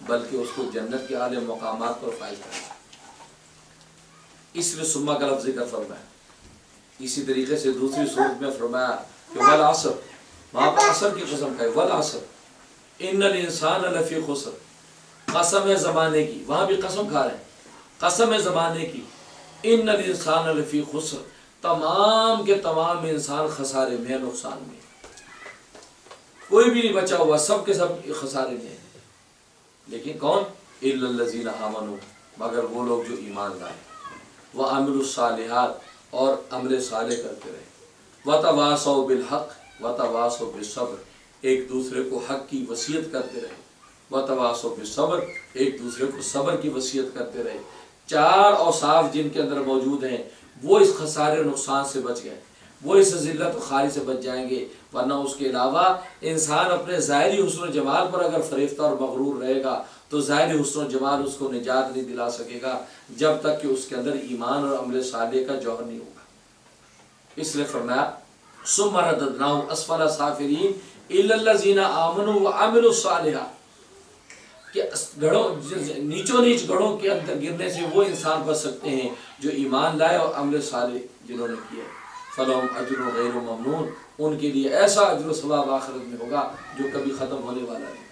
بلکہ اس کو جنت کے اعلی مقامات پر فائز کرے گا۔ اس میں ثم کا لفظ ذکر فرمایا۔ اسی طریقے سے دوسری صورت میں فرمایا کہ والعصر، وہاں پر عصر کی قسم کھائی، والعصر ان الانسان لفی خسر، قسم ہے زمانے کی، وہاں بھی قسم کھا رہے ہیں، قسم ہے زمانے کی، ان الانسان لفی خسر، تمام کے تمام انسان خسارے میں، نقصان میں، کوئی بھی نہیں بچا ہوا، سب کے سب خسارے میں۔ لیکن کون؟ الا الذین آمنوا، مگر وہ لوگ جو ایمان لائے، وعملوا الصالحات، اور عمل صالح کرتے رہے، وتواصوا بالحق وتواصوا بالصبر، ایک دوسرے کو حق کی وصیت کرتے رہے، وتواصوا بالصبر، ایک دوسرے کو صبر کی وصیت کرتے رہے۔ چار اوصاف جن کے اندر موجود ہیں، وہ اس خسارے نقصان سے بچ گئے، وہ اس ذلت و خاری سے بچ جائیں گے۔ ورنہ اس کے علاوہ انسان اپنے ظاہری حسن و جمال پر اگر فریفتہ اور مغرور رہے گا تو ظاہری حسن و جمال اس کو نجات نہیں دلا سکے گا جب تک کہ اس کے اندر ایمان اور عمل صالح کا جوہر نہیں ہوگا۔ اس لیے فرمایا ثم رددناہ اسفل سافلین الا الذین آمنوا وعملوا الصالحات، کہ گڑھوں نیچو نیچ گڑھوں کے اندر گرنے سے وہ انسان بچ سکتے ہیں جو ایمان لائے اور عمل صالح جنہوں نے کیا۔ فلہم اجر غیر ممنون، ان کے لیے ایسا اجر و ثواب آخرت میں ہوگا جو کبھی ختم ہونے والا نہیں۔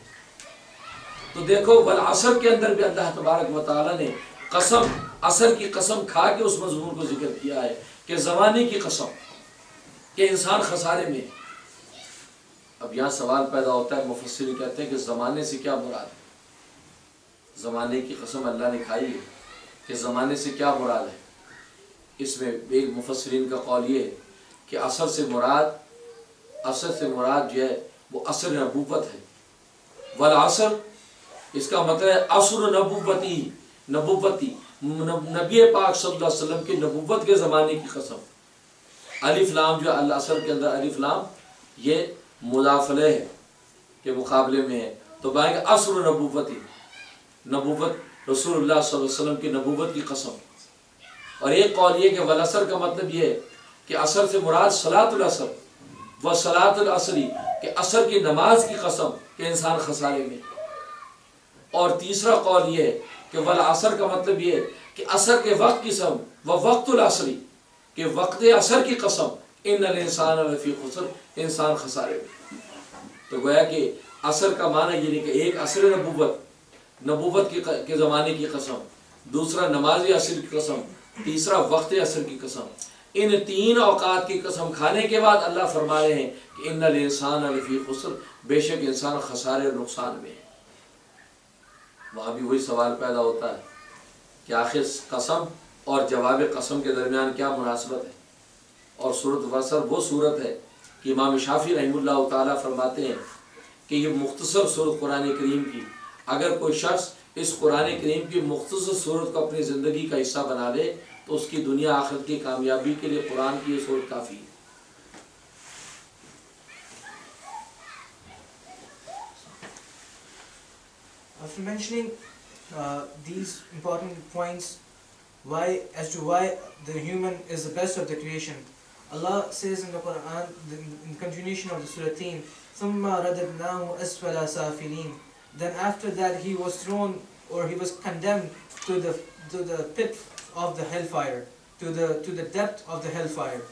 تو دیکھو والعصر کے اندر بھی اللہ تبارک و تعالیٰ نے قسم، عصر کی قسم کھا کے اس مضمون کو ذکر کیا ہے کہ زمانے کی قسم، کہ انسان خسارے میں۔ اب یہاں سوال پیدا ہوتا ہے، مفسرین کہتے ہیں کہ زمانے سے کیا مراد ہے؟ زمانے کی قسم اللہ نے کھائی ہے کہ زمانے سے کیا مراد ہے؟ اس میں ایک مفسرین کا قول یہ ہے کہ عصر سے مراد جو ہے وہ عصر نبوت ہے۔ والعصر اس کا مطلب ہے عصر نبوتی، نبی پاک صلی اللہ علیہ وسلم کی نبوت کے زمانے کی قسم۔ الف لام جو العصر کے اندر الف لام یہ مضاف الیہ ہے کے مقابلے میں ہے، تو بائیں گے عصر نبوتی، نبوت رسول اللہ صلی اللہ علیہ وسلم کی نبوت کی قسم۔ اور ایک قول یہ کہ والعصر کا مطلب یہ ہے کہ عصر سے مراد صلاۃ العصر و صلاۃ العصری، کہ عصر کی نماز کی قسم کہ انسان خسارے میں۔ اور تیسرا قول یہ ہے کہ والعصر کا مطلب یہ ہے کہ عصر کے وقت کی قسم و وقت العصری، کہ وقت عصر کی قسم ان الانسان لفی خسر، انسان خسارے میں۔ تو گویا کہ عصر کا معنی یہ نہیں کہ ایک عصر نبوت کے زمانے کی قسم، دوسرا نماز عصر کی قسم، تیسرا وقت عصر کی قسم۔ ان تین اوقات کی قسم کھانے کے بعد اللہ فرما رہے ہیں کہ ان الانسان لفی خسر، بے شک انسان خسارے اور نقصان میں ہے۔ وہاں بھی وہی سوال پیدا ہوتا ہے کہ آخر قسم اور جواب قسم کے درمیان کیا مناسبت ہے؟ اور سورۃ والعصر وہ صورت ہے کہ امام شافعی رحمہ اللہ تعالیٰ فرماتے ہیں کہ یہ مختصر صورت قرآن کریم کی، اگر کوئی شخص اس قرآن کریم کی مختصر صورت کو اپنی زندگی کا حصہ بنا لے تو اس کی دنیا آخرت کی کامیابی کے لیے قرآن کی یہ صورت کافی ہے۔ After mentioning these important points, as to why the human is the best of the creation, Allah says in the Quran, in continuation of the Surah Teen, ثُمَّ رَدَدْنَاهُ أَسْفَلَ سَافِلِينَ. Then after that he was thrown, or he was condemned to the pit of the hellfire, to the depth of the hellfire.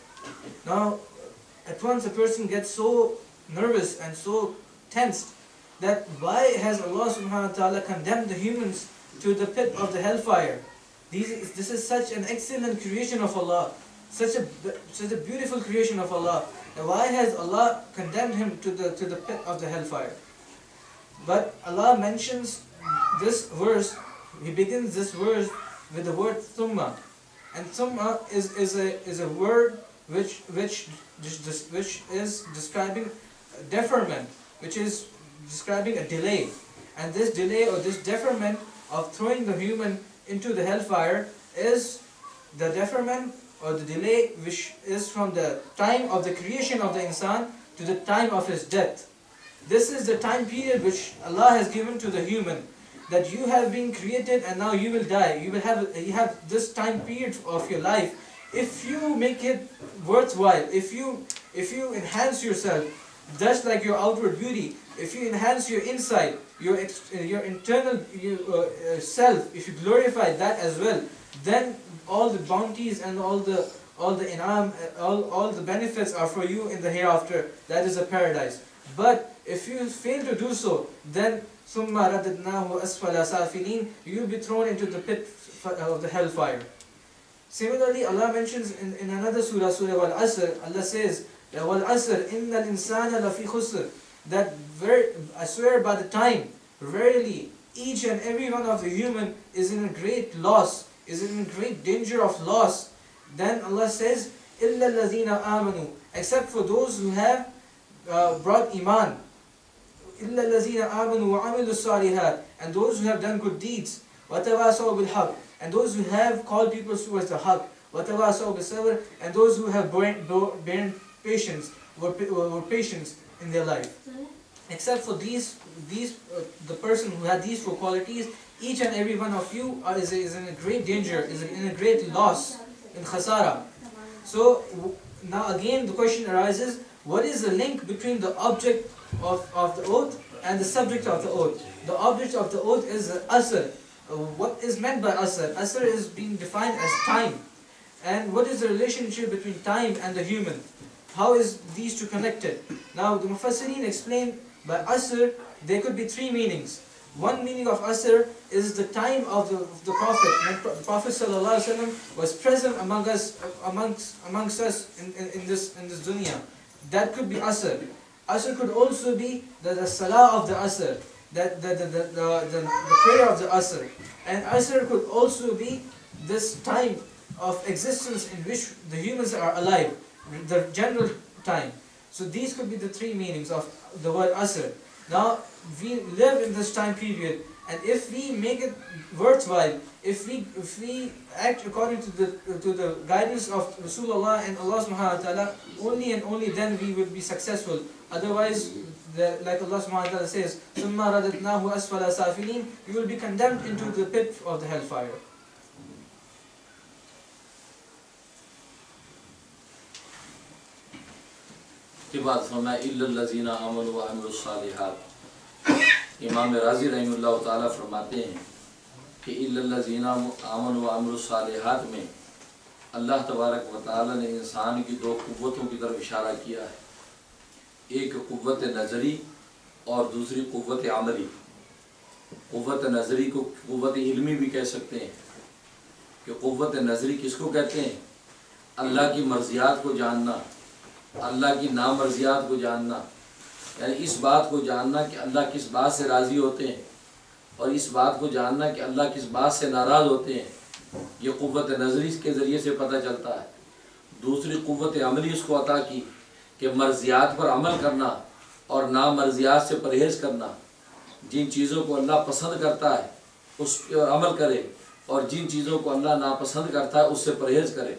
Now, at once a person gets so nervous and so tensed that why has Allah subhanahu wa ta'ala condemned the humans to the pit of the hellfire? This is such an excellent creation of Allah, such a beautiful creation of Allah. And why has Allah condemned him to the pit of the hellfire? But Allah mentions this verse, He begins this verse with the word thumma, and thumma is a word which is describing deferment, which is describing a delay. And this delay or this deferment of throwing the human into the hellfire is the deferment or the delay which is from the time of the creation of the insan to the time of his death. This is the time period which Allah has given to the human, that you have been created and now you will die. You have this time period of your life. If you make it worthwhile, if you enhance yourself, just like your outward beauty, if you enhance your insight, your internal self, if you glorify that as well, then all the bounties and all the in'am, all the benefits are for you in the hereafter. That is a paradise. But if you fail to do so, then ثُمَّ رَدَدْنَاهُ أَسْفَلَ سَافِلِينَ, you will be thrown into the pit of the hellfire. Similarly, Allah mentions in another surah, Surah Wal-Asr, Allah says, وَالْعَصْرِ إِنَّ الْإِنسَانَ لَفِي خُسْرٍ, that I swear by the time, verily, each and every one of the human is in a great loss, is in great danger of loss. Then Allah says, إِلَّا الَّذِينَ آمَنُوا, except for those who have brought iman. إِلَّا الَّذِينَ آمَنُوا وَعَمِلُوا الصَّالِحَاتِ, and those who have done good deeds. وَتَوَاصَوْا بِالْحَقِّ, and those who have called people towards the haqq. وَتَوَاصَوْا بِالصَّبْرِ, and those who have borne patience, were patience in their life. Except for these the person who had these four qualities, each and every one of you is in a great danger, is in a great loss, in khasara. So now again the question arises, what is the link between the object of the oath and the subject of the oath? The object of the oath is asr. What is meant by asr? Asr is being defined as time. And what is the relationship between time and the human? How is these two connected? Now the Mufassirin explain, by asr there could be three meanings. One meaning of asr is the time of the Prophet. When the Prophet ﷺ was present amongst us in this dunya. That could be asr. Asr could also be the salah of the asr, the prayer of the asr. And asr could also be this time of existence in which the humans are alive, the general time. So these could be the three meanings of the word asr. Now we live in this time period, and if we make it worthwhile, if we act according to the guidance of Rasulullah and Allah subhanahu wa ta'ala, only and only then we will be successful. Otherwise, like Allah subhanahu wa ta'ala says, ثُمَّ رَدَدْنَاهُ أَسْفَلَ سَافِلِينَ, you will be condemned into the pit of the hellfire. کے بعد فرمایا اِلَّا الَّذِينَ آمَنُوا وَعَمِلُوا الصَّالِحَاتِ. امام رازی رحمہ اللہ تعالیٰ فرماتے ہیں کہ اِلَّا الَّذِينَ آمَنُوا وَعَمِلُوا الصَّالِحَاتِ میں اللہ تبارک و تعالیٰ نے انسان کی دو قوتوں کی طرف اشارہ کیا ہے. ایک قوت نظری اور دوسری قوت عملی. قوت نظری کو قوت علمی بھی کہہ سکتے ہیں کہ قوت نظری کس کو کہتے ہیں؟ اللہ کی مرضیات کو جاننا، اللہ کی نامرضیات کو جاننا، یعنی اس بات کو جاننا کہ اللہ کس بات سے راضی ہوتے ہیں اور اس بات کو جاننا کہ اللہ کس بات سے ناراض ہوتے ہیں. یہ قوت نظری کے ذریعے سے پتہ چلتا ہے. دوسری قوت عملی اس کو عطا کی کہ مرضیات پر عمل کرنا اور نامرضیات سے پرہیز کرنا. جن چیزوں کو اللہ پسند کرتا ہے اس پر عمل کرے اور جن چیزوں کو اللہ ناپسند کرتا ہے اس سے پرہیز کرے.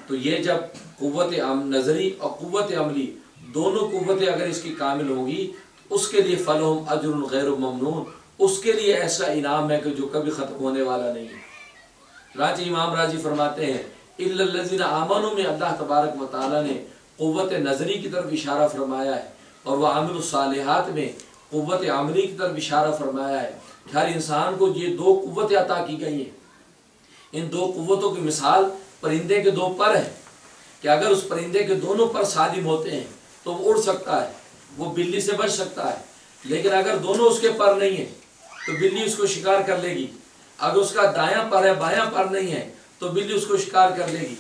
تو یہ جب قوت نظری اور قوت عملی دونوں قوتیں اگر اس کی کامل ہوں گی تو اس کے لیے فلہم اجر غیر ممنون، اس کے لیے ایسا انعام ہے کہ جو کبھی ختم ہونے والا نہیں ہے. چنانچہ امام راضی فرماتے ہیں اِلَّا الَّذِينَ آمَنُوا میں اللہ تبارک و تعالیٰ نے قوت نظری کی طرف اشارہ فرمایا ہے اور وَعَمِلُوا الصَّالِحَاتِ میں قوت عملی کی طرف اشارہ فرمایا ہے. ہر انسان کو یہ دو قوتیں عطا کی گئی ہیں. ان دو قوتوں کی مثال پرندے کے دو پر ہیں کہ اگر اس پرندے کے دونوں پر سالم ہوتے ہیں تو وہ اڑ سکتا ہے، وہ بلی سے بچ سکتا ہے. لیکن اگر دونوں اس کے پر نہیں ہیں تو بلی اس کو شکار کر لے گی. اگر اس کا دایاں پر ہے بایاں پر نہیں ہے تو بلی اس کو شکار کر لے گی.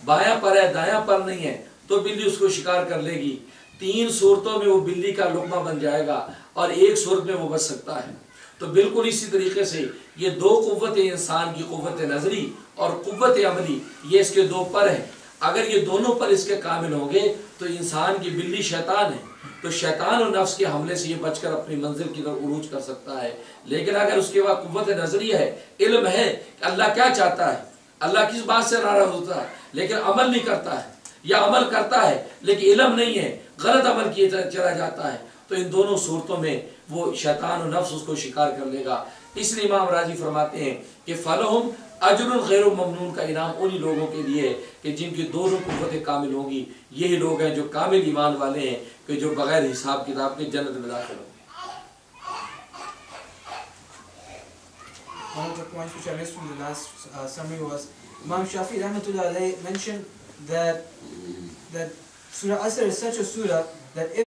بایاں پر ہے دایاں پر نہیں ہے تو بلی اس کو شکار کر لے گی. تین صورتوں میں وہ بلی کا لقمہ بن جائے گا اور ایک صورت میں وہ بچ سکتا ہے. تو بالکل اسی طریقے سے یہ دو قوتیں انسان کی قوت نظری اور قوت عملی یہ اس کے دو پر ہیں. اگر یہ دونوں پر اس کے کامل ہوں گے تو انسان کی بلی شیطان ہے تو شیطان اور نفس کے حملے سے یہ بچ کر اپنی منزل کی طرف عروج کر سکتا ہے. لیکن اگر اس کے بعد قوت نظری ہے، علم ہے کہ اللہ کیا چاہتا ہے، اللہ کس بات سے ناراض ہوتا ہے، لیکن عمل نہیں کرتا ہے، یا عمل کرتا ہے لیکن علم نہیں ہے، غلط عمل کیے چلا جاتا ہے، تو ان دونوں صورتوں میں وہ شیطان اور نفس اس کو شکار کر لے گا. اس لیے امام راضی فرماتے ہیں کہ فلہم اجر غیر ممنون کا انعام انہی لوگوں کے لیے ہے کہ جن کی دونوں قوتیں کامل ہوں گی. یہی لوگ ہیں جو کامل ایمان والے ہیں کہ جو بغیر حساب کتاب کے جنت میں داخل ہوں گے. one of the points which I missed from the last summary was Imam Shafi Rahmatullah alayhi mentioned that Surah Asr is such a surah that if